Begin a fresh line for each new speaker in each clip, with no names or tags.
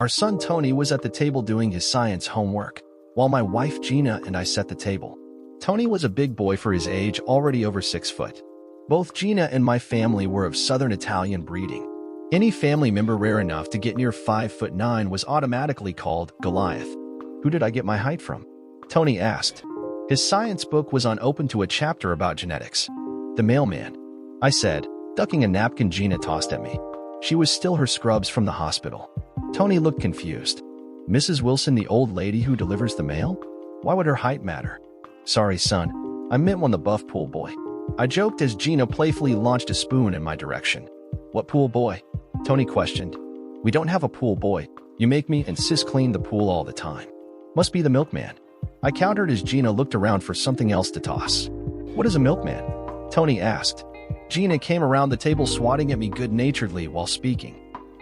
Our son Tony was at the table doing his science homework, while my wife Gina and I set the table. Tony was a big boy for his age, already over 6 foot. Both Gina and my family were of Southern Italian breeding. Any family member rare enough to get near 5'9" was automatically called Goliath. Who did I get my height from? Tony asked. His science book was unopened to a chapter about genetics. The mailman, I said, ducking a napkin Gina tossed at me. She was still her scrubs from the hospital. Tony looked confused. Mrs. Wilson, the old lady who delivers the mail? Why would her height matter? Sorry, son. I meant one the buff pool boy. I joked as Gina playfully launched a spoon in my direction. What pool boy? Tony questioned. We don't have a pool boy. You make me and sis clean the pool all the time. Must be the milkman. I countered as Gina looked around for something else to toss. What is a milkman? Tony asked. Gina came around the table swatting at me good-naturedly while speaking.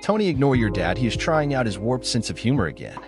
Tony, ignore your dad. He is trying out his warped sense of humor again.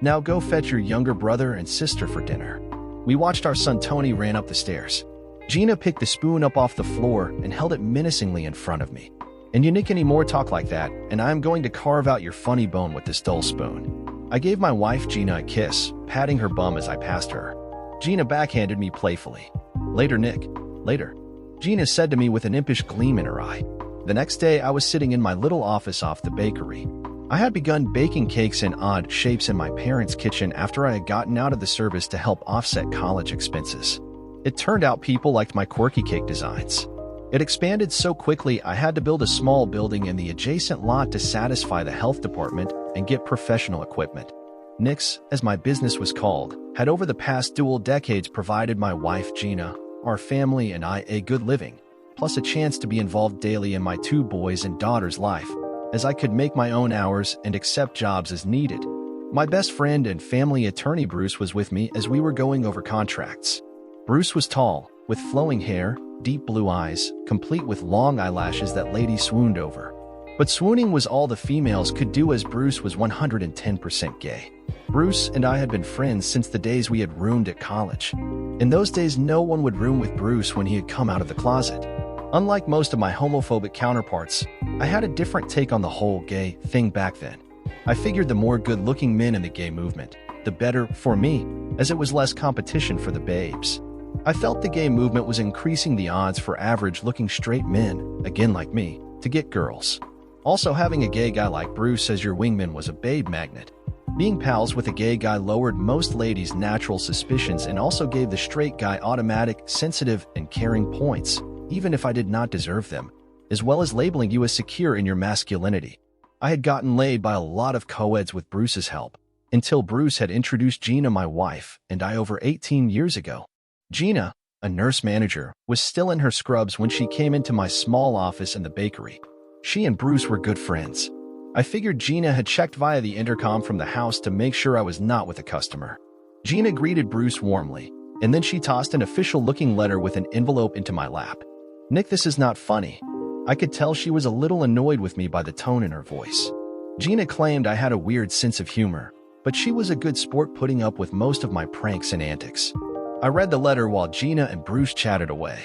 Now go fetch your younger brother and sister for dinner. We watched our son Tony ran up the stairs. Gina picked the spoon up off the floor and held it menacingly in front of me. And you nick any more talk like that, and I am going to carve out your funny bone with this dull spoon. I gave my wife Gina a kiss, patting her bum as I passed her. Gina backhanded me playfully. Later, Nick. Later. Gina said to me with an impish gleam in her eye. The next day, I was sitting in my little office off the bakery. I had begun baking cakes in odd shapes in my parents' kitchen after I had gotten out of the service to help offset college expenses. It turned out people liked my quirky cake designs. It expanded so quickly I had to build a small building in the adjacent lot to satisfy the health department and get professional equipment. Nick's, as my business was called, had over the past dual decades provided my wife Gina, our family, and I a good living, plus a chance to be involved daily in my 2 boys' and daughters' life, as I could make my own hours and accept jobs as needed. My best friend and family attorney Bruce was with me as we were going over contracts. Bruce was tall, with flowing hair, deep blue eyes, complete with long eyelashes that ladies swooned over. But swooning was all the females could do, as Bruce was 110% gay. Bruce and I had been friends since the days we had roomed at college. In those days, no one would room with Bruce when he had come out of the closet. Unlike most of my homophobic counterparts, I had a different take on the whole gay thing back then. I figured the more good-looking men in the gay movement, the better for me, as it was less competition for the babes. I felt the gay movement was increasing the odds for average-looking straight men, again like me, to get girls. Also, having a gay guy like Bruce as your wingman was a babe magnet. Being pals with a gay guy lowered most ladies' natural suspicions and also gave the straight guy automatic, sensitive, and caring points, even if I did not deserve them, as well as labeling you as secure in your masculinity. I had gotten laid by a lot of co-eds with Bruce's help, until Bruce had introduced Gina, my wife, and I over 18 years ago. Gina, a nurse manager, was still in her scrubs when she came into my small office in the bakery. She and Bruce were good friends. I figured Gina had checked via the intercom from the house to make sure I was not with a customer. Gina greeted Bruce warmly, and then she tossed an official-looking letter with an envelope into my lap. Nick, this is not funny. I could tell she was a little annoyed with me by the tone in her voice. Gina claimed I had a weird sense of humor, but she was a good sport, putting up with most of my pranks and antics. I read the letter while Gina and Bruce chatted away.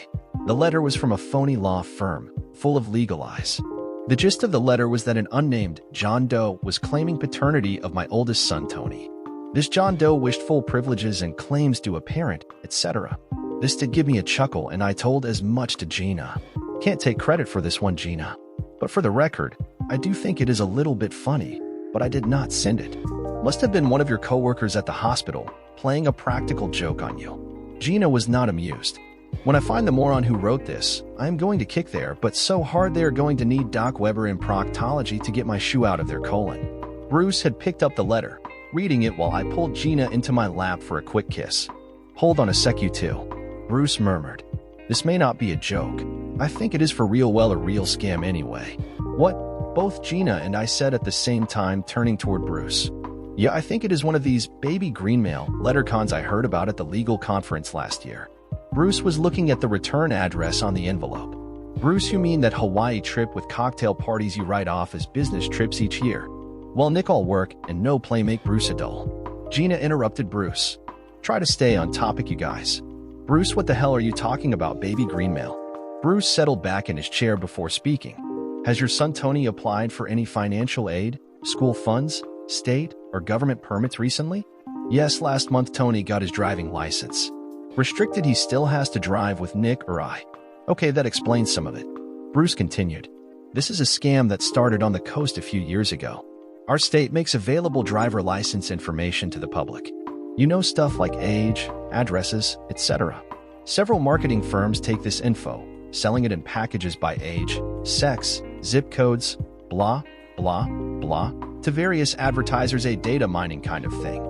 The letter was from a phony law firm, full of legal eyes. The gist of the letter was that an unnamed John Doe was claiming paternity of my oldest son, Tony. This John Doe wished full privileges and claims to a parent, etc. This did give me a chuckle, and I told as much to Gina. Can't take credit for this one, Gina. But for the record, I do think it is a little bit funny, but I did not send it. Must have been one of your coworkers at the hospital, playing a practical joke on you. Gina was not amused. When I find the moron who wrote this, I am going to kick their butt so hard they are going to need Doc Weber in proctology to get my shoe out of their colon. Bruce had picked up the letter, reading it while I pulled Gina into my lap for a quick kiss. Hold on a sec, you two. Bruce murmured. This may not be a joke. I think it is for real, well, a real scam anyway. What? Both Gina and I said at the same time, turning toward Bruce. Yeah, I think it is one of these baby greenmail letter cons I heard about at the legal conference last year. Bruce was looking at the return address on the envelope. Bruce, you mean that Hawaii trip with cocktail parties you write off as business trips each year? Well, Nick, all work and no play make Bruce a dull. Gina interrupted Bruce. Try to stay on topic, you guys. Bruce, what the hell are you talking about, baby greenmail? Bruce settled back in his chair before speaking. Has your son Tony applied for any financial aid, school funds, state, or government permits recently? Yes, last month Tony got his driving license. Restricted, he still has to drive with Nick or I. Okay, that explains some of it. Bruce continued. This is a scam that started on the coast a few years ago. Our state makes available driver license information to the public. You know, stuff like age, addresses, etc. Several marketing firms take this info, selling it in packages by age, sex, zip codes, blah, blah, blah, to various advertisers, a data mining kind of thing.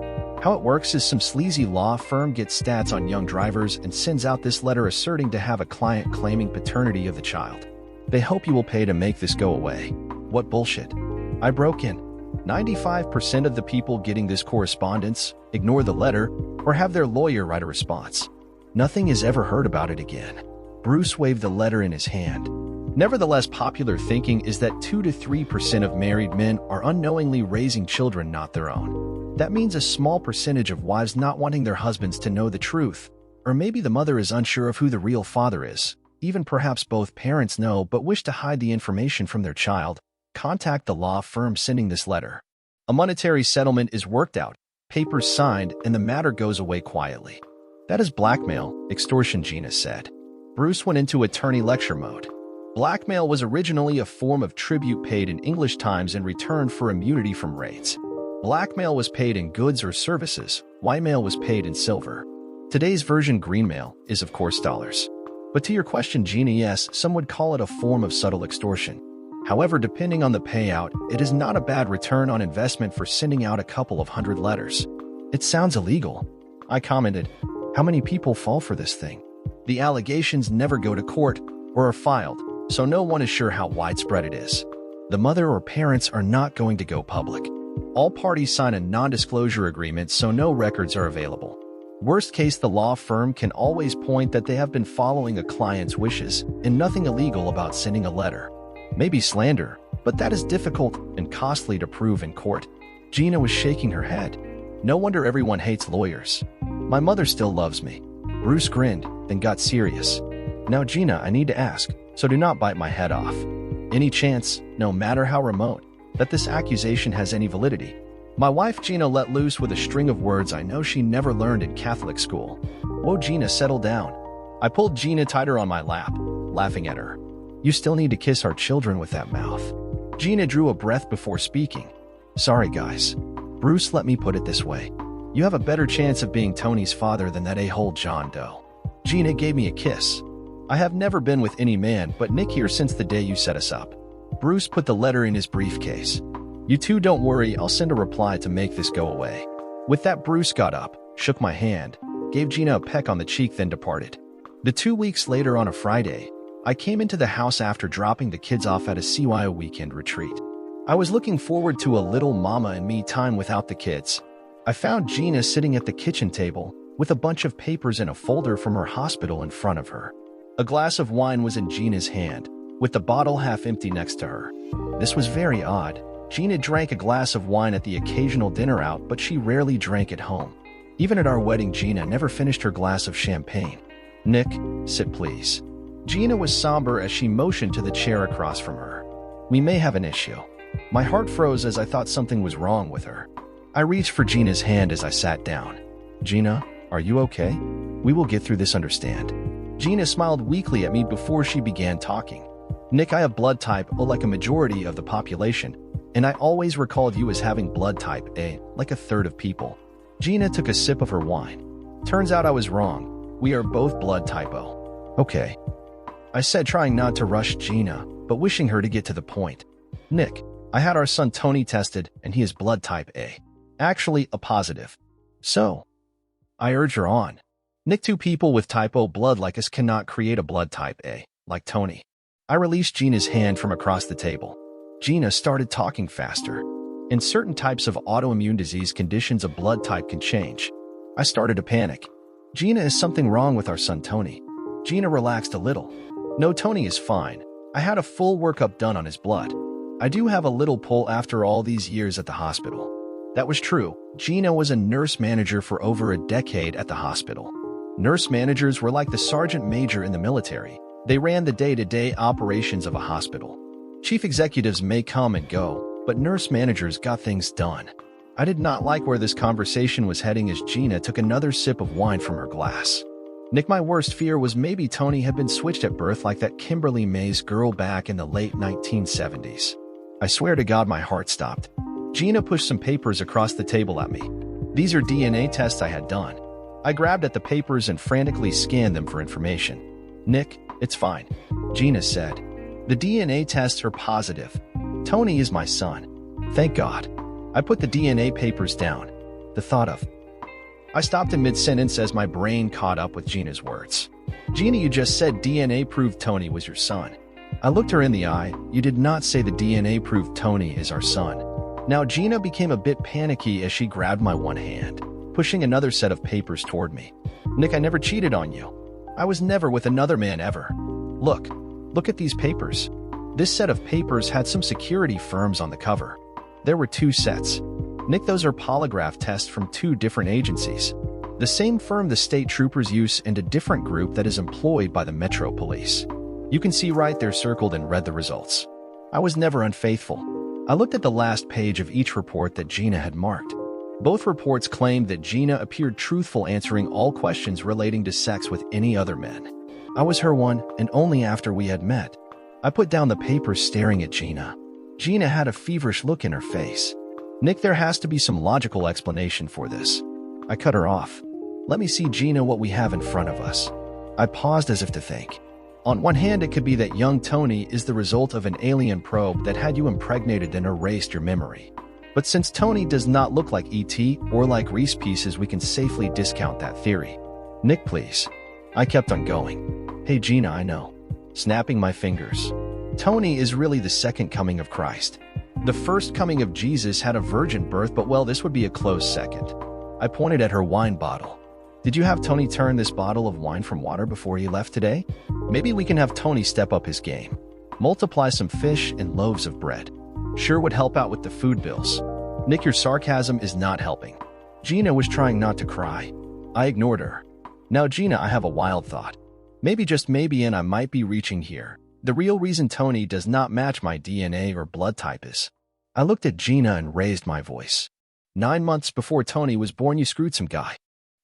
How it works is some sleazy law firm gets stats on young drivers and sends out this letter asserting to have a client claiming paternity of the child. They hope you will pay to make this go away. What bullshit. I broke in. 95% of the people getting this correspondence ignore the letter or have their lawyer write a response. Nothing is ever heard about it again. Bruce waved the letter in his hand. Nevertheless, popular thinking is that 2 to 3% of married men are unknowingly raising children not their own. That means a small percentage of wives not wanting their husbands to know the truth, or maybe the mother is unsure of who the real father is. Even perhaps both parents know but wish to hide the information from their child. Contact the law firm sending this letter. A monetary settlement is worked out, papers signed, and the matter goes away quietly. That is blackmail, extortion, Gina said. Bruce went into attorney lecture mode. Blackmail was originally a form of tribute paid in English times in return for immunity from raids. Blackmail was paid in goods or services, whitemail was paid in silver. Today's version, greenmail, is of course dollars. But to your question, Gina, yes, some would call it a form of subtle extortion. However, depending on the payout, it is not a bad return on investment for sending out a couple of hundred letters. It sounds illegal. I commented, how many people fall for this thing? The allegations never go to court or are filed, so no one is sure how widespread it is. The mother or parents are not going to go public. All parties sign a non-disclosure agreement, so no records are available. Worst case, the law firm can always point that they have been following a client's wishes and nothing illegal about sending a letter. Maybe slander, but that is difficult and costly to prove in court. Gina was shaking her head. No wonder everyone hates lawyers. My mother still loves me. Bruce grinned, then got serious. Now, Gina, I need to ask, so do not bite my head off. Any chance, no matter how remote, that this accusation has any validity? My wife Gina let loose with a string of words I know she never learned in Catholic school. Whoa, Gina, settle down. I pulled Gina tighter on my lap, laughing at her. You still need to kiss our children with that mouth. Gina drew a breath before speaking. Sorry, guys. Bruce, let me put it this way. You have a better chance of being Tony's father than that a-hole John Doe. Gina gave me a kiss. I have never been with any man but Nick here since the day you set us up. Bruce put the letter in his briefcase. You two don't worry, I'll send a reply to make this go away. With that, Bruce got up, shook my hand, gave Gina a peck on the cheek, then departed. 2 weeks later on a Friday, I came into the house after dropping the kids off at a CYO weekend retreat. I was looking forward to a little mama and me time without the kids. I found Gina sitting at the kitchen table with a bunch of papers and a folder from her hospital in front of her. A glass of wine was in Gina's hand, with the bottle half empty next to her. This was very odd. Gina drank a glass of wine at the occasional dinner out, but she rarely drank at home. Even at our wedding, Gina never finished her glass of champagne. Nick, sit please. Gina was somber as she motioned to the chair across from her. We may have an issue. My heart froze as I thought something was wrong with her. I reached for Gina's hand as I sat down. Gina, are you okay? We will get through this, understand? Gina smiled weakly at me before she began talking. Nick, I have blood type O like a majority of the population, and I always recalled you as having blood type A, like a third of people. Gina took a sip of her wine. Turns out I was wrong. We are both blood type O. Okay, I said, trying not to rush Gina, but wishing her to get to the point. Nick, I had our son Tony tested, and he is blood type A. Actually, a positive. So, I urge her on. Nick, 2 people with type O blood like us cannot create a blood type A, like Tony. I released Gina's hand from across the table. Gina started talking faster. In certain types of autoimmune disease conditions, a blood type can change. I started to panic. Gina, is something wrong with our son Tony? Gina relaxed a little. No, Tony is fine. I had a full workup done on his blood. I do have a little pull after all these years at the hospital. That was true. Gina was a nurse manager for over a decade at the hospital. Nurse managers were like the sergeant major in the military. They ran the day-to-day operations of a hospital. Chief executives may come and go, but nurse managers got things done. I did not like where this conversation was heading as Gina took another sip of wine from her glass. Nick, my worst fear was maybe Tony had been switched at birth like that Kimberly Mays girl back in the late 1970s. I swear to God my heart stopped. Gina pushed some papers across the table at me. These are DNA tests I had done. I grabbed at the papers and frantically scanned them for information. Nick, it's fine, Gina said. The DNA tests are positive. Tony is my son. Thank God. I put the DNA papers down. The thought of... I stopped in mid-sentence as my brain caught up with Gina's words. Gina, you just said DNA proved Tony was your son. I looked her in the eye. You did not say the DNA proved Tony is our son. Now Gina became a bit panicky as she grabbed my one hand, pushing another set of papers toward me. Nick, I never cheated on you. I was never with another man ever. Look at these papers. This set of papers had some security firms on the cover. There were 2 sets. Nick, those are polygraph tests from 2 different agencies. The same firm the state troopers use and a different group that is employed by the Metro Police. You can see right there circled and read the results. I was never unfaithful. I looked at the last page of each report that Gina had marked. Both reports claimed that Gina appeared truthful, answering all questions relating to sex with any other men. I was her one, and only after we had met. I put down the papers staring at Gina. Gina had a feverish look in her face. Nick, there has to be some logical explanation for this. I cut her off. Let me see, Gina, what we have in front of us. I paused as if to think. On one hand, it could be that young Tony is the result of an alien probe that had you impregnated and erased your memory. But since Tony does not look like E.T. or like Reese Pieces, we can safely discount that theory. Nick, please. I kept on going. Hey, Gina, I know. Snapping my fingers. Tony is really the second coming of Christ. The first coming of Jesus had a virgin birth, but well, this would be a close second. I pointed at her wine bottle. Did you have Tony turn this bottle of wine from water before he left today? Maybe we can have Tony step up his game. Multiply some fish and loaves of bread. Sure would help out with the food bills. Nick, your sarcasm is not helping. Gina was trying not to cry. I ignored her. Now, Gina, I have a wild thought. Maybe, just maybe, and I might be reaching here. The real reason Tony does not match my DNA or blood type is... I looked at Gina and raised my voice. 9 months before Tony was born, you screwed some guy.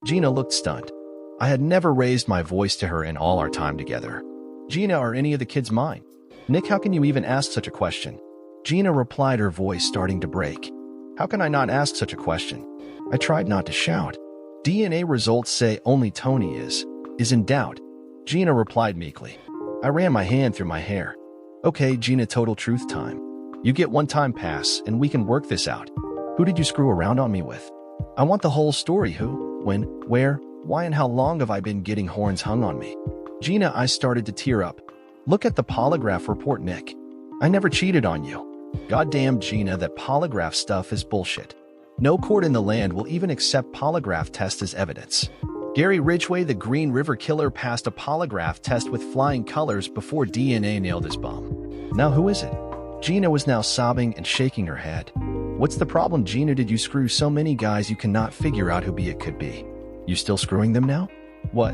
Gina looked stunned. I had never raised my voice to her in all our time together. Gina, are any of the kids mine? Nick, how can you even ask such a question? Gina replied, her voice starting to break. How can I not ask such a question? I tried not to shout. DNA results say only Tony is in doubt. Gina replied meekly. I ran my hand through my hair. Okay, Gina, total truth time. You get one time pass and we can work this out. Who did you screw around on me with? I want the whole story. Who, when, where, why, and how long have I been getting horns hung on me? Gina, I started to tear up. Look at the polygraph report, Nick. I never cheated on you. Goddamn, Gina, that polygraph stuff is bullshit. No court in the land will even accept polygraph tests as evidence. Gary Ridgway, the Green River Killer, passed a polygraph test with flying colors before DNA nailed his bum. Now who is it? Gina was now sobbing and shaking her head. What's the problem, Gina? Did you screw so many guys you cannot figure out who it could be? You still screwing them now? What?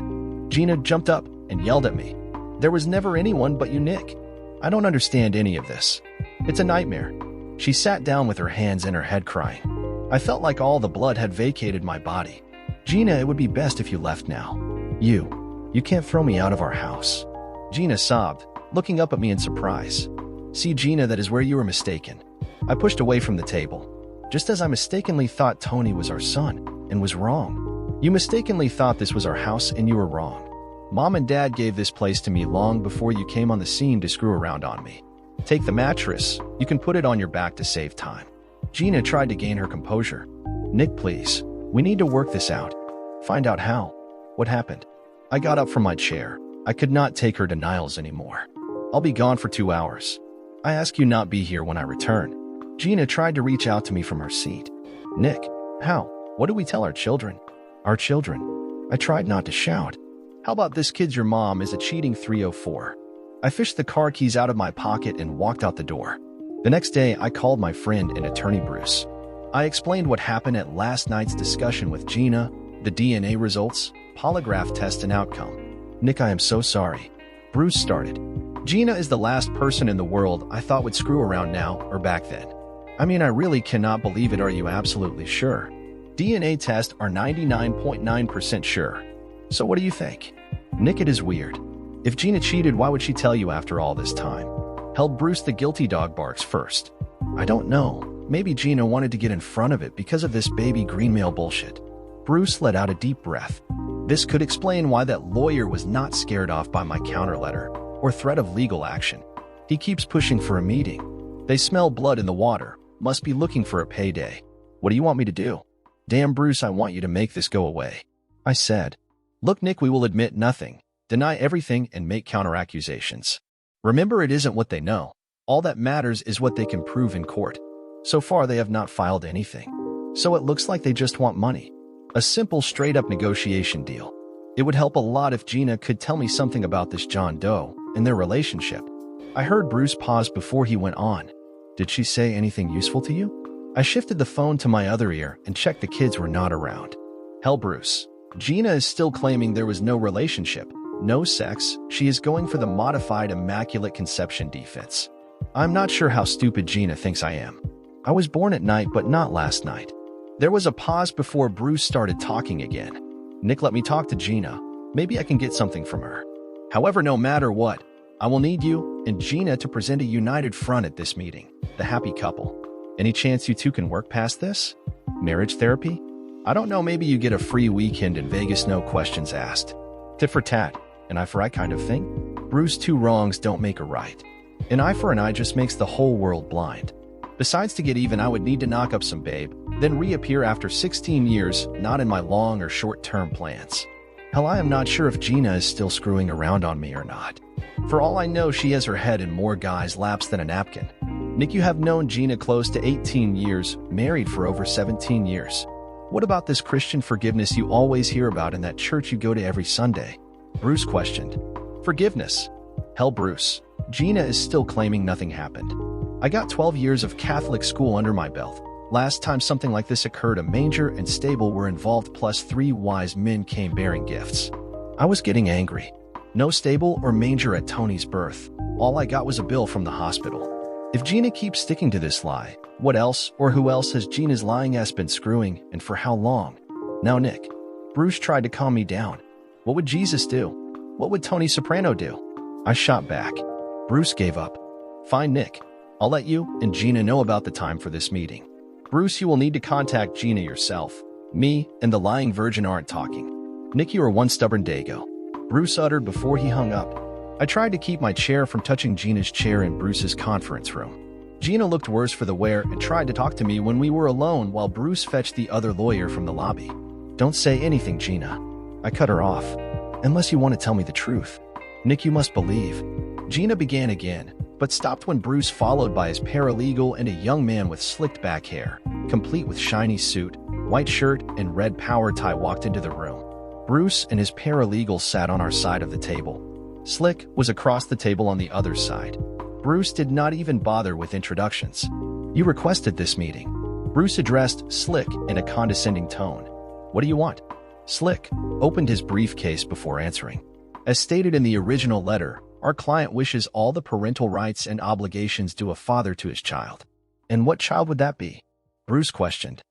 Gina jumped up and yelled at me. There was never anyone but you, Nick. I don't understand any of this. It's a nightmare. She sat down with her hands in her head crying. I felt like all the blood had vacated my body. Gina, it would be best if you left now. You can't throw me out of our house. Gina sobbed, looking up at me in surprise. See, Gina, that is where you were mistaken. I pushed away from the table. Just as I mistakenly thought Tony was our son and was wrong. You mistakenly thought this was our house and you were wrong. Mom and Dad gave this place to me long before you came on the scene to screw around on me. Take the mattress. You can put it on your back to save time. Gina tried to gain her composure. Nick, please. We need to work this out. Find out how. What happened? I got up from my chair. I could not take her denials anymore. I'll be gone for 2 hours. I ask you not be here when I return. Gina tried to reach out to me from her seat. Nick, how? What do we tell our children? Our children? I tried not to shout. How about this, kids? Your mom is a cheating 304. I fished the car keys out of my pocket and walked out the door. The next day, I called my friend and attorney Bruce. I explained what happened at last night's discussion with Gina, the DNA results, polygraph test, and outcome. Nick, I am so sorry. Bruce started. Gina is the last person in the world I thought would screw around now or back then. I mean, I really cannot believe it. Are you absolutely sure? DNA tests are 99.9% sure. So what do you think? Nick, it is weird. If Gina cheated, why would she tell you after all this time? Held Bruce, the guilty dog barks first. I don't know. Maybe Gina wanted to get in front of it because of this baby green mail bullshit. Bruce let out a deep breath. This could explain why that lawyer was not scared off by my counter letter or threat of legal action. He keeps pushing for a meeting. They smell blood in the water. Must be looking for a payday. What do you want me to do? Damn, Bruce, I want you to make this go away. I said. Look, Nick, we will admit nothing, deny everything, and make counter-accusations. Remember, it isn't what they know. All that matters is what they can prove in court. So far, they have not filed anything. So it looks like they just want money. A simple, straight-up negotiation deal. It would help a lot if Gina could tell me something about this John Doe and their relationship. I heard Bruce pause before he went on. Did she say anything useful to you? I shifted the phone to my other ear and checked the kids were not around. Hell, Bruce. Gina is still claiming there was no relationship, no sex. She is going for the modified immaculate conception defense. I'm not sure how stupid Gina thinks I am. I was born at night, but not last night. There was a pause before Bruce started talking again. Nick, let me talk to Gina. Maybe I can get something from her. However, no matter what, I will need you and Gina to present a united front at this meeting, the happy couple. Any chance you two can work past this? Marriage therapy? I don't know, maybe you get a free weekend in Vegas, no questions asked. Tit for tat, an eye for eye kind of thing? Bruce, two wrongs don't make a right. An eye for an eye just makes the whole world blind. Besides, to get even, I would need to knock up some babe, then reappear after 16 years, not in my long or short-term plans. Hell, I am not sure if Gina is still screwing around on me or not. For all I know, she has her head in more guys' laps than a napkin. Nick, you have known Gina close to 18 years, married for over 17 years. What about this Christian forgiveness you always hear about in that church you go to every Sunday? Bruce questioned. Forgiveness? Hell, Bruce. Gina is still claiming nothing happened. I got 12 years of Catholic school under my belt. Last time something like this occurred, a manger and stable were involved, plus 3 wise men came bearing gifts. I was getting angry. No stable or manger at Tony's birth. All I got was a bill from the hospital. If Gina keeps sticking to this lie, what else or who else has Gina's lying ass been screwing, and for how long? Now, Nick. Bruce tried to calm me down. What would Jesus do? What would Tony Soprano do? I shot back. Bruce gave up. Fine, Nick. I'll let you and Gina know about the time for this meeting. Bruce, you will need to contact Gina yourself. Me and the lying virgin aren't talking. Nick, you are one stubborn dago. Bruce uttered before he hung up. I tried to keep my chair from touching Gina's chair in Bruce's conference room. Gina looked worse for the wear and tried to talk to me when we were alone while Bruce fetched the other lawyer from the lobby. Don't say anything, Gina. I cut her off. Unless you want to tell me the truth. Nick, you must believe. Gina began again, but stopped when Bruce, followed by his paralegal and a young man with slicked back hair, complete with shiny suit, white shirt, and red power tie, walked into the room. Bruce and his paralegal sat on our side of the table. Slick was across the table on the other side. Bruce did not even bother with introductions. You requested this meeting. Bruce addressed Slick in a condescending tone. What do you want? Slick opened his briefcase before answering. As stated in the original letter, our client wishes all the parental rights and obligations due a father to his child. And what child would that be? Bruce questioned.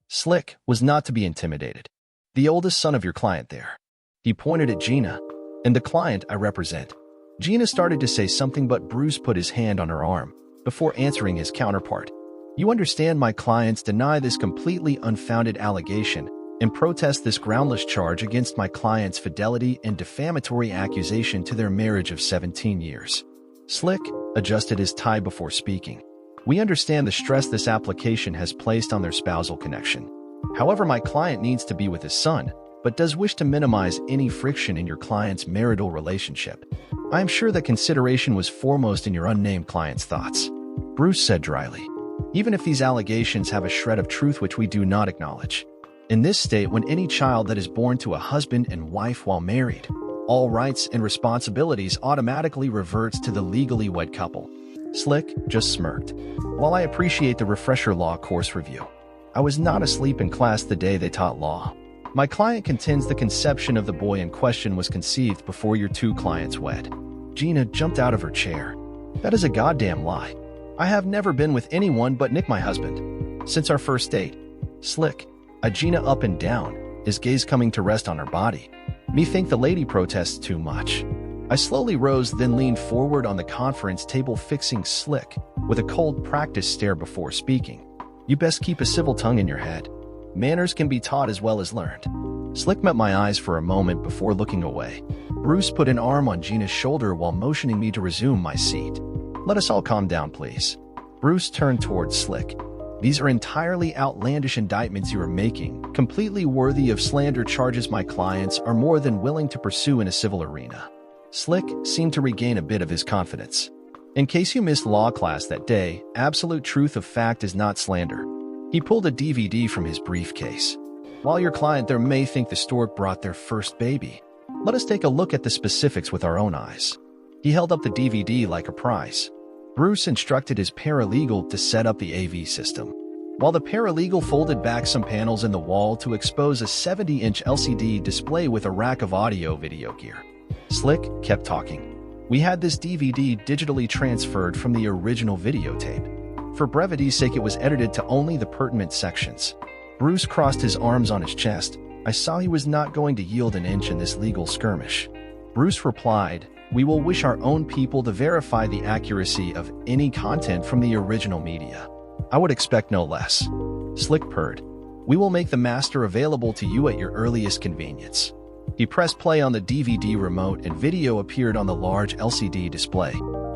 Slick was not to be intimidated. The oldest son of your client there. He pointed at Gina. And the client I represent. Gina started to say something, but Bruce put his hand on her arm before answering his counterpart. You understand, my clients deny this completely unfounded allegation and protest this groundless charge against my client's fidelity and defamatory accusation to their marriage of 17 years. Slick adjusted his tie before speaking. We understand the stress this application has placed on their spousal connection. However, my client needs to be with his son, but does wish to minimize any friction in your client's marital relationship. I am sure that consideration was foremost in your unnamed client's thoughts. Bruce said dryly. Even if these allegations have a shred of truth which we do not acknowledge. In this state, when any child that is born to a husband and wife while married, all rights and responsibilities automatically reverts to the legally wed couple. Slick just smirked. While I appreciate the refresher law course review, I was not asleep in class the day they taught law. My client contends the conception of the boy in question was conceived before your two clients wed. Gina jumped out of her chair. That is a goddamn lie. I have never been with anyone but Nick, my husband, since our first date. Slick. I Gina up and down, his gaze coming to rest on her body. Me think the lady protests too much. I slowly rose, then leaned forward on the conference table, fixing Slick with a cold practice stare before speaking. You best keep a civil tongue in your head. Manners can be taught as well as learned. Slick met my eyes for a moment before looking away. Bruce put an arm on Gina's shoulder while motioning me to resume my seat. Let us all calm down, please. Bruce turned towards Slick. These are entirely outlandish indictments you are making, completely worthy of slander charges my clients are more than willing to pursue in a civil arena. Slick seemed to regain a bit of his confidence. In case you missed law class that day, absolute truth of fact is not slander. He pulled a DVD from his briefcase. While your client there may think the stork brought their first baby, let us take a look at the specifics with our own eyes. He held up the DVD like a prize. Bruce instructed his paralegal to set up the AV system, while the paralegal folded back some panels in the wall to expose a 70-inch LCD display with a rack of audio-video gear. Slick kept talking. We had this DVD digitally transferred from the original videotape. For brevity's sake, it was edited to only the pertinent sections. Bruce crossed his arms on his chest. I saw he was not going to yield an inch in this legal skirmish. Bruce replied, "We will wish our own people to verify the accuracy of any content from the original media. I would expect no less." Slick purred. "We will make the master available to you at your earliest convenience." He pressed play on the DVD remote and video appeared on the large LCD display.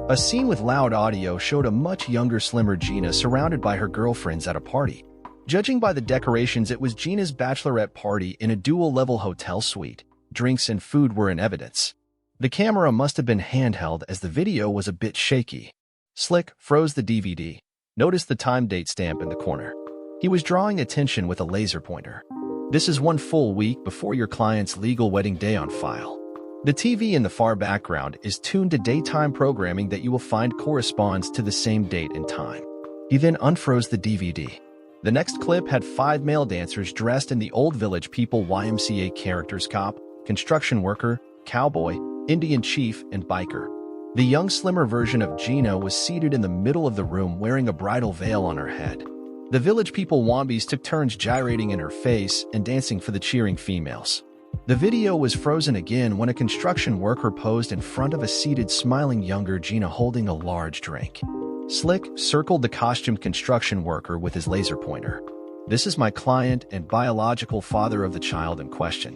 A scene with loud audio showed a much younger, slimmer Gina surrounded by her girlfriends at a party. Judging by the decorations, it was Gina's bachelorette party in a dual-level hotel suite. Drinks and food were in evidence. The camera must have been handheld as the video was a bit shaky. Slick froze the DVD. Noticed the time-date stamp in the corner. He was drawing attention with a laser pointer. This is 1 full week before your client's legal wedding day on file. The TV in the far background is tuned to daytime programming that you will find corresponds to the same date and time. He then unfroze the DVD. The next clip had 5 male dancers dressed in the Old Village People YMCA characters: cop, construction worker, cowboy, Indian chief, and biker. The young, slimmer version of Gina was seated in the middle of the room wearing a bridal veil on her head. The Village People wannabes took turns gyrating in her face and dancing for the cheering females. The video was frozen again when a construction worker posed in front of a seated, smiling younger Gina holding a large drink. Slick circled the costumed construction worker with his laser pointer. "This is my client and biological father of the child in question."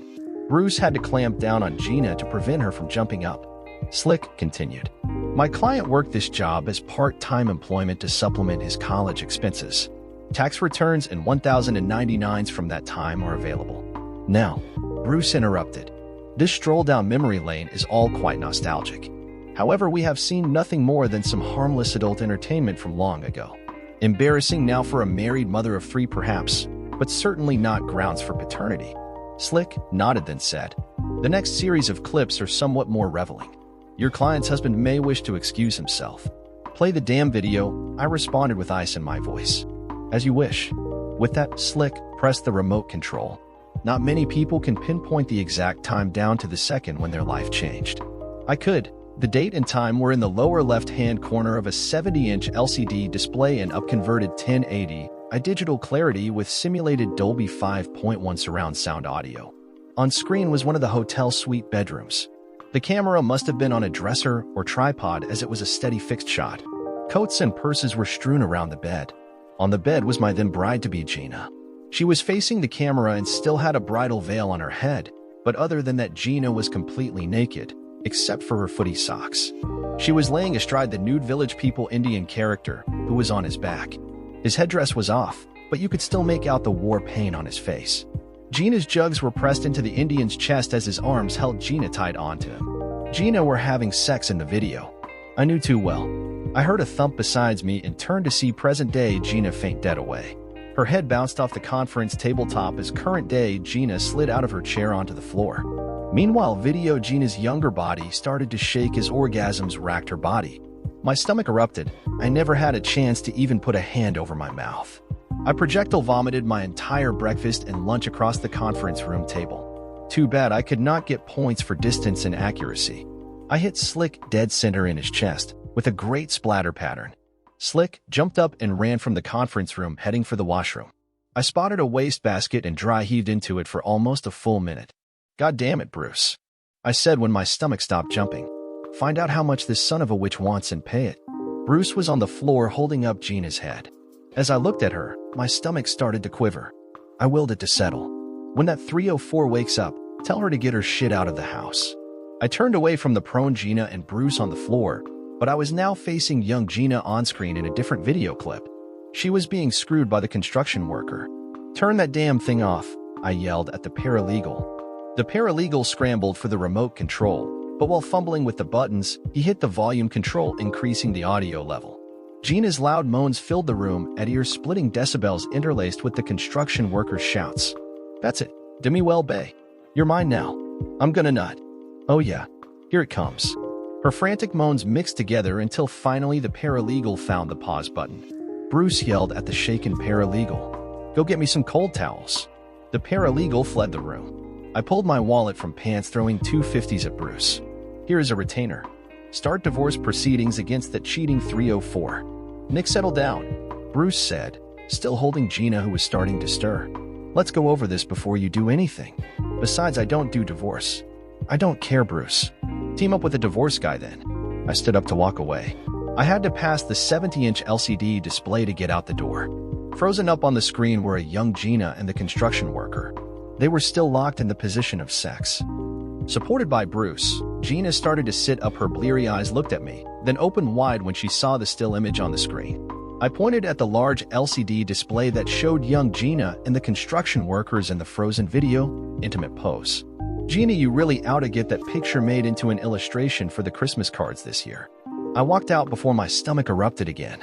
Bruce had to clamp down on Gina to prevent her from jumping up. Slick continued, "My client worked this job as part-time employment to supplement his college expenses. Tax returns and 1099s from that time are available." Now, Bruce interrupted. "This stroll down memory lane is all quite nostalgic. However, we have seen nothing more than some harmless adult entertainment from long ago. Embarrassing now for a married mother of 3 perhaps, but certainly not grounds for paternity." Slick nodded, then said, "The next series of clips are somewhat more reveling. Your client's husband may wish to excuse himself." "Play the damn video," I responded with ice in my voice. "As you wish." With that, Slick pressed the remote control. Not many people can pinpoint the exact time down to the second when their life changed. I could. The date and time were in the lower left-hand corner of a 70-inch LCD display and upconverted 1080i digital clarity with simulated Dolby 5.1 surround sound audio. On screen was one of the hotel suite bedrooms. The camera must have been on a dresser or tripod as it was a steady fixed shot. Coats and purses were strewn around the bed. On the bed was my then bride-to-be Gina. She was facing the camera and still had a bridal veil on her head, but other than that, Gina was completely naked, except for her footy socks. She was laying astride the nude Village People Indian character, who was on his back. His headdress was off, but you could still make out the war paint on his face. Gina's jugs were pressed into the Indian's chest as his arms held Gina tight onto him. Gina were having sex in the video. I knew too well. I heard a thump beside me and turned to see present-day Gina faint dead away. Her head bounced off the conference tabletop as current-day Gina slid out of her chair onto the floor. Meanwhile, video Gina's younger body started to shake as orgasms racked her body. My stomach erupted. I never had a chance to even put a hand over my mouth. I projectile vomited my entire breakfast and lunch across the conference room table. Too bad I could not get points for distance and accuracy. I hit Slick dead center in his chest, with a great splatter pattern. Slick jumped up and ran from the conference room, heading for the washroom. I spotted a wastebasket and dry heaved into it for almost a full minute. "God damn it, Bruce," I said when my stomach stopped jumping. "Find out how much this son of a witch wants and pay it." Bruce was on the floor holding up Gina's head. As I looked at her, my stomach started to quiver. I willed it to settle. "When that 304 wakes up, tell her to get her shit out of the house." I turned away from the prone Gina and Bruce on the floor, but I was now facing young Gina on screen in a different video clip. She was being screwed by the construction worker. "Turn that damn thing off," I yelled at the paralegal. The paralegal scrambled for the remote control, but while fumbling with the buttons, he hit the volume control, increasing the audio level. Gina's loud moans filled the room at ear-splitting decibels interlaced with the construction worker's shouts. "That's it. Demi well, bae. You're mine now. I'm gonna nut. Oh yeah, here it comes." Her frantic moans mixed together until finally the paralegal found the pause button. Bruce yelled at the shaken paralegal, "Go get me some cold towels." The paralegal fled the room. I pulled my wallet from pants, throwing 250s at Bruce. "Here is a retainer. Start divorce proceedings against that cheating 304. Nick, settle down," Bruce said, still holding Gina, who was starting to stir. "Let's go over this before you do anything. Besides, I don't do divorce." "I don't care, Bruce. Team up with a divorce guy then." I stood up to walk away. I had to pass the 70-inch LCD display to get out the door. Frozen up on the screen were a young Gina and the construction worker. They were still locked in the position of sex. Supported by Bruce, Gina started to sit up. Her bleary eyes looked at me, then opened wide when she saw the still image on the screen. I pointed at the large LCD display that showed young Gina and the construction workers in the frozen video, intimate pose. "Gina, you really ought to get that picture made into an illustration for the Christmas cards this year." I walked out before my stomach erupted again.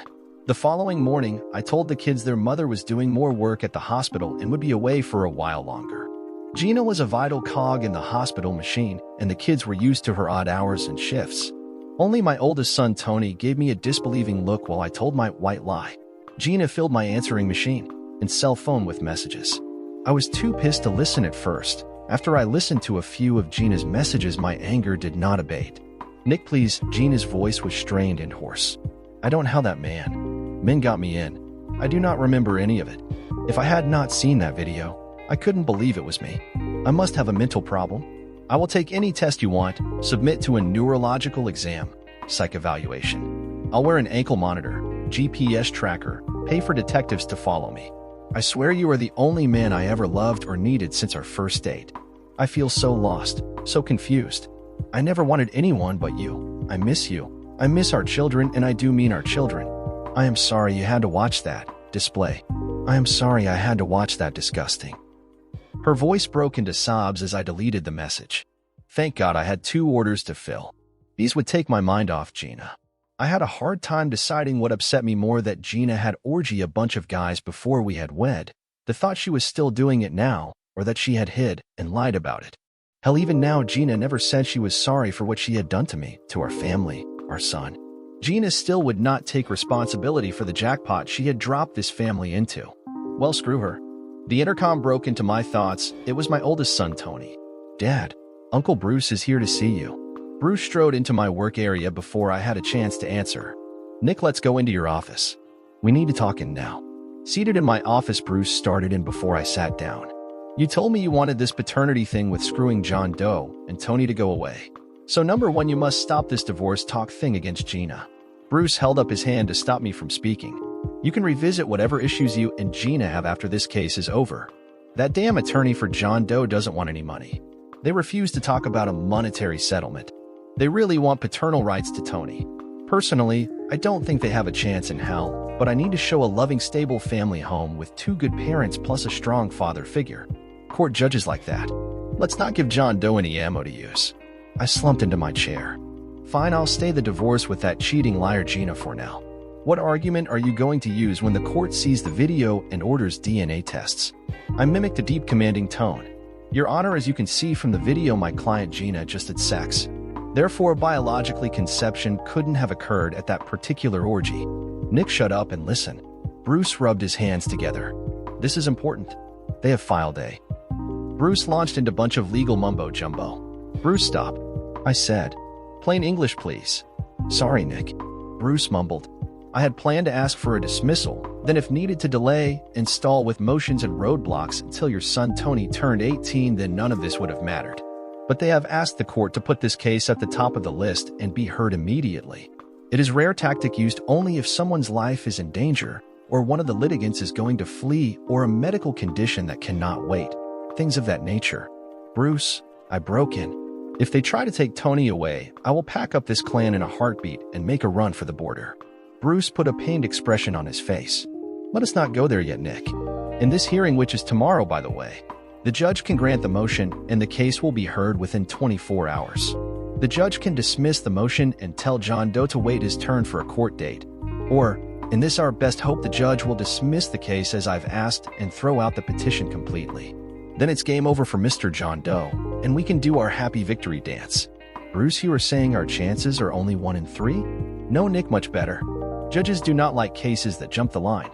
The following morning, I told the kids their mother was doing more work at the hospital and would be away for a while longer. Gina was a vital cog in the hospital machine, and the kids were used to her odd hours and shifts. Only my oldest son, Tony, gave me a disbelieving look while I told my white lie. Gina filled my answering machine and cell phone with messages. I was too pissed to listen at first. After I listened to a few of Gina's messages, my anger did not abate. "Nick, please." Gina's voice was strained and hoarse. "I don't how that man. Men got me in. I do not remember any of it. If I had not seen that video, I couldn't believe it was me. I must have a mental problem. I will take any test you want, submit to a neurological exam, psych evaluation. I'll wear an ankle monitor, GPS tracker, pay for detectives to follow me. I swear you are the only man I ever loved or needed since our first date. I feel so lost, so confused. I never wanted anyone but you. I miss you. I miss our children, and I do mean our children. I am sorry you had to watch that display. I am sorry I had to watch that disgusting." Her voice broke into sobs as I deleted the message. Thank God I had 2 orders to fill. These would take my mind off Gina. I had a hard time deciding what upset me more, that Gina had orgy a bunch of guys before we had wed, the thought she was still doing it now, or that she had hid and lied about it. Hell, even now Gina never said she was sorry for what she had done to me, to our family, our son. Gina still would not take responsibility for the jackpot she had dropped this family into. Well, screw her. The intercom broke into my thoughts. It was my oldest son, Tony. "Dad, Uncle Bruce is here to see you." Bruce strode into my work area before I had a chance to answer. "Nick, let's go into your office. We need to talk in now." Seated in my office, Bruce started in before I sat down. "You told me you wanted this paternity thing with screwing John Doe and Tony to go away. So number 1, you must stop this divorce talk thing against Gina." Bruce held up his hand to stop me from speaking. "You can revisit whatever issues you and Gina have after this case is over. That damn attorney for John Doe doesn't want any money. They refuse to talk about a monetary settlement. They really want paternal rights to Tony. Personally, I don't think they have a chance in hell, but I need to show a loving, stable family home with 2 good parents plus a strong father figure. Court judges like that. Let's not give John Doe any ammo to use." I slumped into my chair. "Fine, I'll stay the divorce with that cheating liar Gina for now. What argument are you going to use when the court sees the video and orders DNA tests?" I mimicked a deep, commanding tone. "Your Honor, as you can see from the video, my client Gina just had sex. Therefore, biologically, conception couldn't have occurred at that particular orgy." "Nick, shut up and listen." Bruce rubbed his hands together. "This is important. They have filed a..." Bruce launched into a bunch of legal mumbo-jumbo. "Bruce, stop," I said. "Plain English, please." "Sorry, Nick," Bruce mumbled. I had planned to ask for a dismissal, then if needed to delay, install with motions and roadblocks until your son Tony turned 18, then none of this would have mattered. But they have asked the court to put this case at the top of the list and be heard immediately. It is a rare tactic used only if someone's life is in danger, or one of the litigants is going to flee, or a medical condition that cannot wait. Things of that nature. Bruce, I broke in. If they try to take Tony away, I will pack up this clan in a heartbeat and make a run for the border. Bruce put a pained expression on his face. Let us not go there yet, Nick. In this hearing, which is tomorrow, by the way, the judge can grant the motion and the case will be heard within 24 hours. The judge can dismiss the motion and tell John Doe to wait his turn for a court date. Or, in this our best hope, the judge will dismiss the case as I've asked and throw out the petition completely. Then it's game over for Mr. John Doe, and we can do our happy victory dance. Bruce, you are saying our chances are only 1 in 3? No, Nick, much better. Judges do not like cases that jump the line.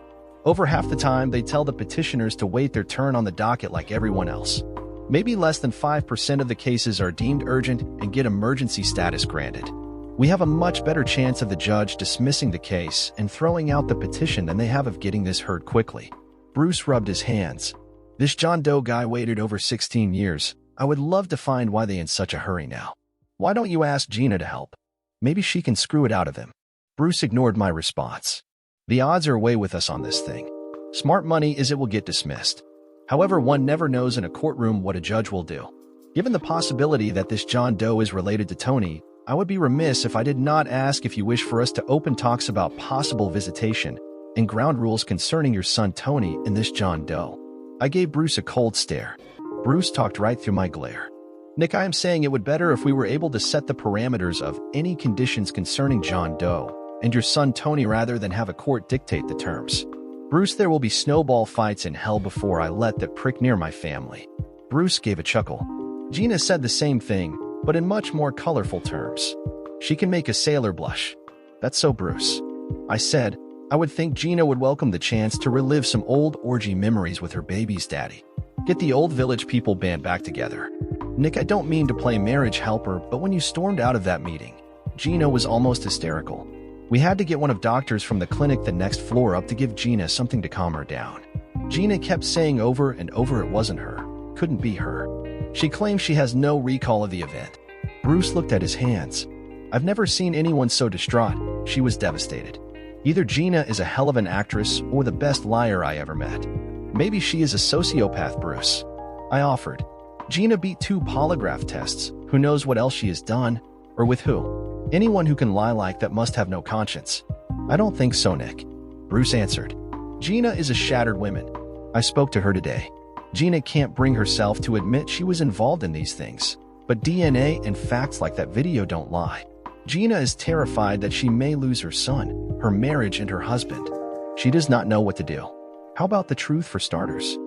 Over half the time, they tell the petitioners to wait their turn on the docket like everyone else. Maybe less than 5% of the cases are deemed urgent and get emergency status granted. We have a much better chance of the judge dismissing the case and throwing out the petition than they have of getting this heard quickly. Bruce rubbed his hands. This John Doe guy waited over 16 years. I would love to find why they in such a hurry now. Why don't you ask Gina to help? Maybe she can screw it out of him. Bruce ignored my response. The odds are way with us on this thing. Smart money is it will get dismissed. However, one never knows in a courtroom what a judge will do. Given the possibility that this John Doe is related to Tony, I would be remiss if I did not ask if you wish for us to open talks about possible visitation and ground rules concerning your son Tony and this John Doe. I gave Bruce a cold stare. Bruce talked right through my glare. Nick, I am saying it would better if we were able to set the parameters of any conditions concerning John Doe and your son Tony rather than have a court dictate the terms. Bruce, there will be snowball fights in hell before I let that prick near my family. Bruce gave a chuckle. Gina said the same thing, but in much more colorful terms. She can make a sailor blush. That's so, Bruce. I said, I would think Gina would welcome the chance to relive some old orgy memories with her baby's daddy. Get the old village people band back together. Nick, I don't mean to play marriage helper, but when you stormed out of that meeting, Gina was almost hysterical. We had to get one of doctors from the clinic the next floor up to give Gina something to calm her down. Gina kept saying over and over it wasn't her, couldn't be her. She claims she has no recall of the event. Bruce looked at his hands. I've never seen anyone so distraught. She was devastated. Either Gina is a hell of an actress or the best liar I ever met. Maybe she is a sociopath, Bruce. I offered. Gina beat 2 polygraph tests. Who knows what else she has done? Or with who? Anyone who can lie like that must have no conscience. I don't think so, Nick. Bruce answered. Gina is a shattered woman. I spoke to her today. Gina can't bring herself to admit she was involved in these things. But DNA and facts like that video don't lie. Gina is terrified that she may lose her son, her marriage, and her husband. She does not know what to do. How about the truth for starters?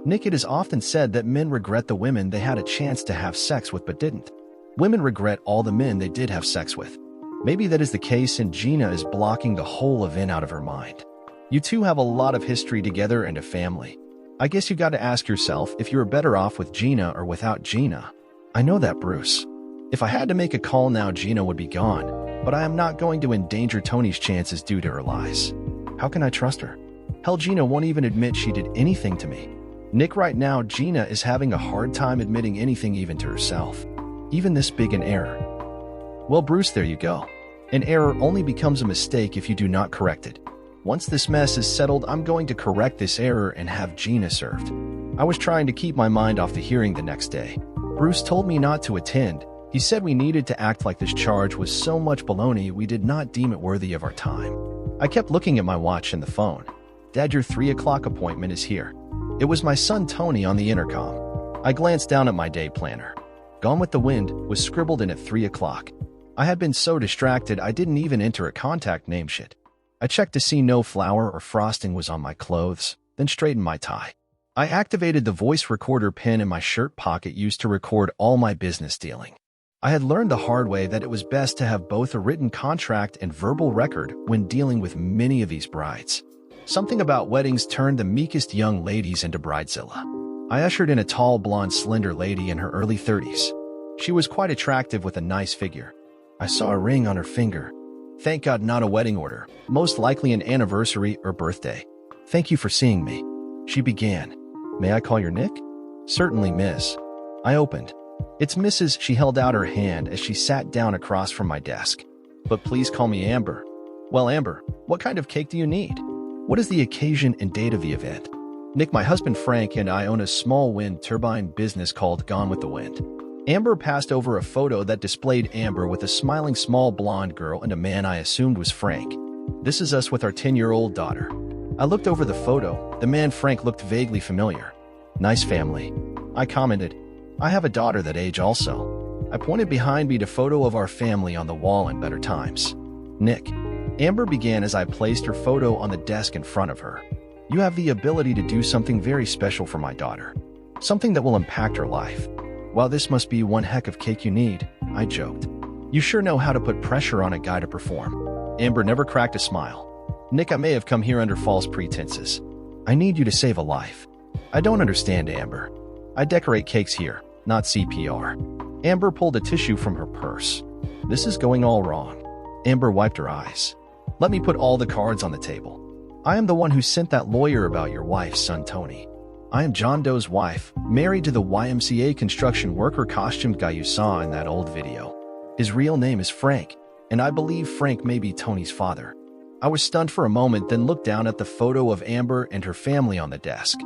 Nick, it is often said that men regret the women they had a chance to have sex with but didn't. Women regret all the men they did have sex with. Maybe that is the case and Gina is blocking the whole event out of her mind. You two have a lot of history together and a family. I guess you got to ask yourself if you were better off with Gina or without Gina. I know that, Bruce. If I had to make a call now, Gina would be gone, but I am not going to endanger Tony's chances due to her lies. How can I trust her? Hell, Gina won't even admit she did anything to me. Nick, right now, Gina is having a hard time admitting anything even to herself. Even this big an error. Well, Bruce, there you go. An error only becomes a mistake if you do not correct it. Once this mess is settled, I'm going to correct this error and have Gina served. I was trying to keep my mind off the hearing the next day. Bruce told me not to attend. He said we needed to act like this charge was so much baloney we did not deem it worthy of our time. I kept looking at my watch and the phone. Dad, your 3 o'clock appointment is here. It was my son Tony on the intercom. I glanced down at my day planner. Gone with the Wind was scribbled in at 3 o'clock. I had been so distracted I didn't even enter a contact name sheet. I checked to see no flour or frosting was on my clothes, then straightened my tie. I activated the voice recorder pin in my shirt pocket used to record all my business dealing. I had learned the hard way that it was best to have both a written contract and verbal record when dealing with many of these brides. Something about weddings turned the meekest young ladies into bridezilla. I ushered in a tall, blonde, slender lady in her early 30s. She was quite attractive with a nice figure. I saw a ring on her finger. Thank God not a wedding order, most likely an anniversary or birthday. Thank you for seeing me. She began. May I call you Nick? Certainly, miss. I opened. It's Mrs. She held out her hand as she sat down across from my desk. But please call me Amber. Well, Amber, what kind of cake do you need? What is the occasion and date of the event? Nick, my husband Frank and I own a small wind turbine business called Gone with the Wind. Amber passed over a photo that displayed Amber with a smiling small blonde girl and a man I assumed was Frank. This is us with our 10-year-old daughter. I looked over the photo. The man Frank looked vaguely familiar. Nice family. I commented. I have a daughter that age also. I pointed behind me to a photo of our family on the wall in Better Times. Nick. Amber began as I placed her photo on the desk in front of her. You have the ability to do something very special for my daughter. Something that will impact her life. While this must be one heck of cake you need, I joked. You sure know how to put pressure on a guy to perform. Amber never cracked a smile. Nick, I may have come here under false pretenses. I need you to save a life. I don't understand, Amber. I decorate cakes here, not CPR. Amber pulled a tissue from her purse. This is going all wrong. Amber wiped her eyes. Let me put all the cards on the table. I am the one who sent that lawyer about your wife's son, Tony. I am John Doe's wife, married to the YMCA construction worker costumed guy you saw in that old video. His real name is Frank, and I believe Frank may be Tony's father. I was stunned for a moment, then looked down at the photo of Amber and her family on the desk.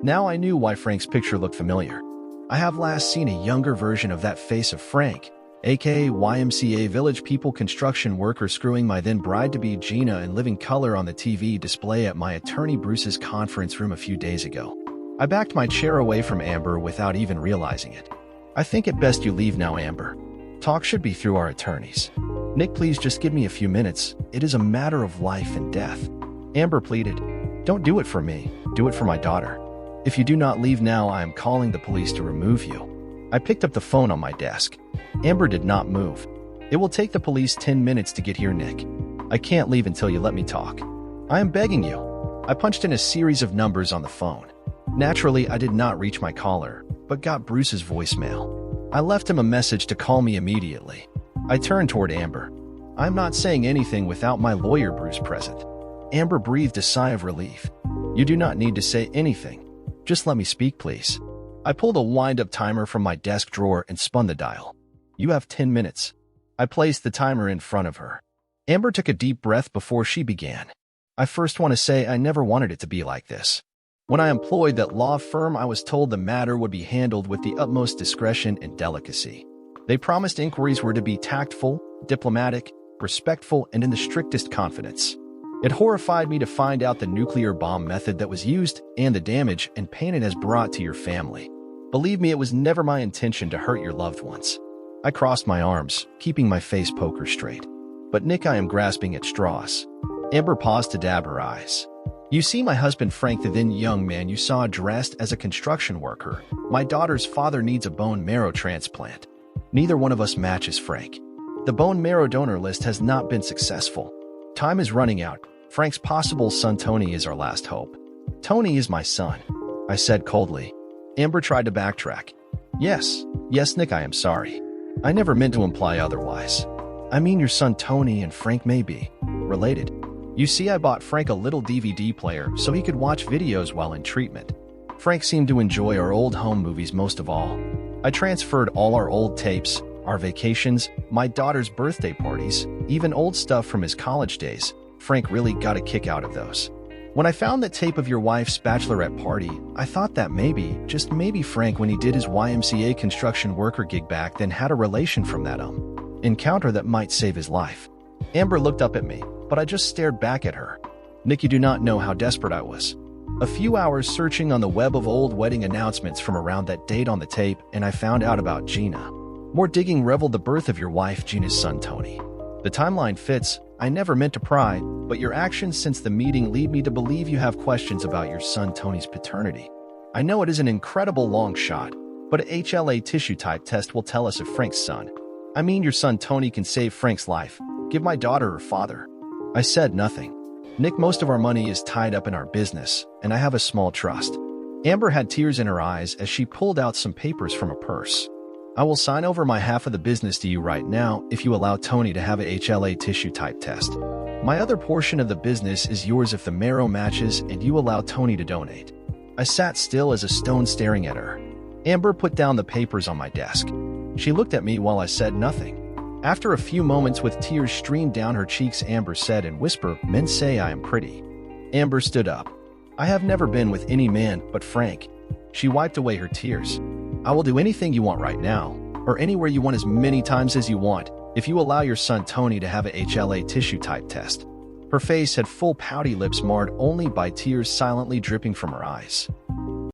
Now I knew why Frank's picture looked familiar. I have last seen a younger version of that face of Frank, aka YMCA Village People construction worker screwing my then bride-to-be Gina in living color on the TV display at my attorney Bruce's conference room a few days ago. I backed my chair away from Amber without even realizing it. I think it best you leave now, Amber. Talk should be through our attorneys. Nick, please just give me a few minutes. It is a matter of life and death. Amber pleaded. Don't do it for me. Do it for my daughter. If you do not leave now, I am calling the police to remove you. I picked up the phone on my desk. Amber did not move. It will take the police 10 minutes to get here, Nick. I can't leave until you let me talk. I am begging you. I punched in a series of numbers on the phone. Naturally, I did not reach my caller, but got Bruce's voicemail. I left him a message to call me immediately. I turned toward Amber. I'm not saying anything without my lawyer Bruce present. Amber breathed a sigh of relief. You do not need to say anything. Just let me speak, please. I pulled a wind-up timer from my desk drawer and spun the dial. You have 10 minutes. I placed the timer in front of her. Amber took a deep breath before she began. I first want to say I never wanted it to be like this. When I employed that law firm, I was told the matter would be handled with the utmost discretion and delicacy. They promised inquiries were to be tactful, diplomatic, respectful, and in the strictest confidence. It horrified me to find out the nuclear bomb method that was used and the damage and pain it has brought to your family. Believe me, it was never my intention to hurt your loved ones. I crossed my arms, keeping my face poker straight. But Nick, I am grasping at straws. Amber paused to dab her eyes. You see, my husband Frank, the then young man you saw dressed as a construction worker, my daughter's father needs a bone marrow transplant. Neither one of us matches Frank. The bone marrow donor list has not been successful. Time is running out. Frank's possible son Tony is our last hope. Tony is my son, I said coldly. Amber tried to backtrack. Yes, Nick, I am sorry. I never meant to imply otherwise. I mean, your son Tony and Frank may be related. You see, I bought Frank a little DVD player so he could watch videos while in treatment. Frank seemed to enjoy our old home movies most of all. I transferred all our old tapes, our vacations, my daughter's birthday parties, even old stuff from his college days. Frank really got a kick out of those. When I found that tape of your wife's bachelorette party, I thought that maybe, just maybe Frank, when he did his YMCA construction worker gig back then, had a relation from that encounter that might save his life. Amber looked up at me, but I just stared back at her. Nick, you do not know how desperate I was. A few hours searching on the web of old wedding announcements from around that date on the tape, and I found out about Gina. More digging revealed the birth of your wife, Gina's son, Tony. The timeline fits. I never meant to pry, but your actions since the meeting lead me to believe you have questions about your son Tony's paternity. I know it is an incredible long shot, but a HLA tissue type test will tell us if Frank's son, I mean your son Tony, can save Frank's life. Give my daughter her father. I said nothing. Nick, most of our money is tied up in our business, and I have a small trust. Amber had tears in her eyes as she pulled out some papers from a purse. I will sign over my half of the business to you right now if you allow Tony to have a HLA tissue type test. My other portion of the business is yours if the marrow matches and you allow Tony to donate." I sat still as a stone staring at her. Amber put down the papers on my desk. She looked at me while I said nothing. After a few moments with tears streamed down her cheeks, Amber said in whisper, "Men say I am pretty." Amber stood up. "I have never been with any man but Frank." She wiped away her tears. "I will do anything you want right now, or anywhere you want as many times as you want, if you allow your son Tony to have a HLA tissue type test." Her face had full pouty lips marred only by tears silently dripping from her eyes.